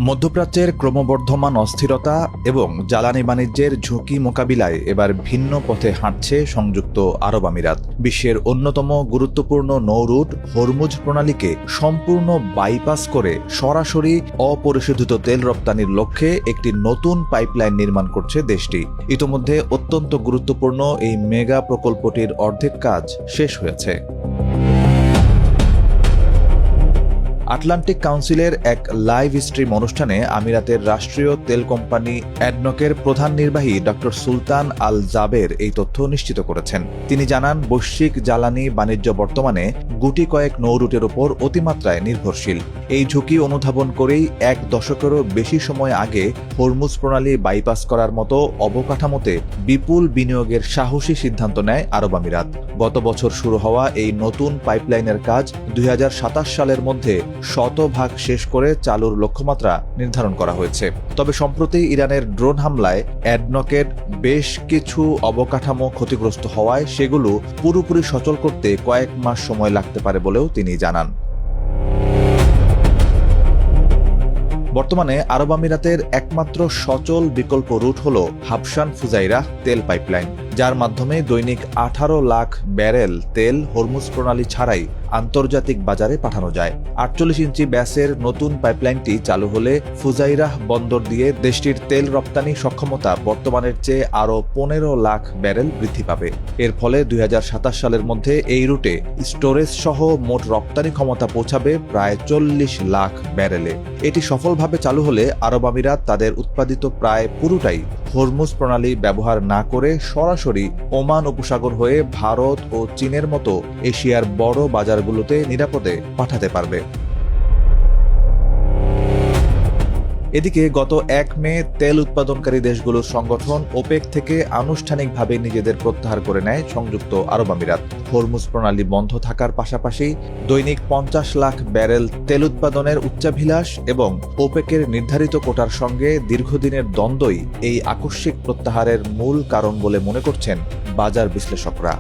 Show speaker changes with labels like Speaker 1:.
Speaker 1: মধ্যপ্রাচ্যের ক্রমবর্ধমান অস্থিরতা এবং জ্বালানি বাণিজ্যের ঝুঁকি মোকাবিলায় এবার ভিন্ন পথে হাঁটছে সংযুক্ত আরব আমিরাত। বিশ্বের অন্যতম গুরুত্বপূর্ণ নৌরুট হরমুজ প্রণালীকে সম্পূর্ণ বাইপাস করে সরাসরি অপরিশোধিত তেল রপ্তানির লক্ষ্যে একটি নতুন পাইপলাইন নির্মাণ করছে দেশটি। ইতোমধ্যে অত্যন্ত গুরুত্বপূর্ণ এই মেগা প্রকল্পটির অর্ধেক কাজ শেষ হয়েছে। আটলান্টিক কাউন্সিলের এক লাইভ স্ট্রিম অনুষ্ঠানে আমিরাতের রাষ্ট্রীয় তেল কোম্পানি অ্যাডনকের প্রধান নির্বাহী ড সুলতান আল জাবের এই তথ্য নিশ্চিত করেছেন। তিনি জানান, বৈশ্বিক জ্বালানি বাণিজ্য বর্তমানে গুটি কয়েক নৌরুটের ওপর অতিমাত্রায় নির্ভরশীল। এই ঝুঁকি অনুধাবন করেই এক দশকেরও বেশি সময় আগে হরমুজ প্রণালী বাইপাস করার মতো অবকাঠামোতে বিপুল বিনিয়োগের সাহসী সিদ্ধান্ত নেয় আরব আমিরাত। গত বছর শুরু হওয়া এই নতুন পাইপলাইনের কাজ ২০২৭ সালের মধ্যে ১০০% শেষ করে চালুর লক্ষ্যমাত্রা নির্ধারণ করা হয়েছে। তবে সম্প্রতি ইরানের ড্রোন হামলায় অ্যাডনকের বেশ কিছু অবকাঠামো ক্ষতিগ্রস্ত হওয়ায় সেগুলো পুরোপুরি সচল করতে কয়েক মাস সময় লাগতে পারে বলেও তিনি জানান। বর্তমানে আরব আমিরাতের একমাত্র সচল বিকল্প রুট হল হাবশান ফুজাইরাহ তেল পাইপলাইন, যার মাধ্যমে দৈনিক ১৮ লাখ ব্যারেল তেল হরমুজ প্রণালী ছাড়াই আন্তর্জাতিক বাজারে পাঠানো যায়। ৪৮ ইঞ্চি ব্যাসের নতুন পাইপলাইনটি চালু হলে ফুজাইরাহ বন্দর দিয়ে দেশটির তেল রপ্তানি সক্ষমতা বর্তমানের চেয়ে আরও ১৫ লাখ ব্যারেল বৃদ্ধি পাবে। এর ফলে ২০২৭ সালের মধ্যে এই রুটে স্টোরেজ সহ মোট রপ্তানি ক্ষমতা পৌঁছাবে প্রায় ৪০ লাখ ব্যারেলে। এটি সফলভাবে চালু হলে আরব আমিরাত তাদের উৎপাদিত প্রায় পুরোটাই হরমুজ প্রণালী ব্যবহার না করে সরাসরি ওমান উপসাগর হয়ে ভারত ও চীনের মতো এশিয়ার বড় বাজারগুলোতে নিরাপদে পাঠাতে পারবে। এদিকে গত ১ মে তেল উৎপাদনকারী দেশগুলোর সংগঠন ওপেক থেকে আনুষ্ঠানিকভাবে নিজেদের প্রত্যাহার করে নেয় সংযুক্ত আরব আমিরাত। হরমুজ প্রণালী বন্ধ থাকার পাশাপাশি দৈনিক ৫০ লাখ ব্যারেল তেল উৎপাদনের উচ্চাভিলাষ এবং ওপেকের নির্ধারিত কোটার সঙ্গে দীর্ঘদিনের দ্বন্দ্বই এই আকস্মিক প্রত্যাহারের মূল কারণ বলে মনে করছেন বাজার বিশ্লেষকরা।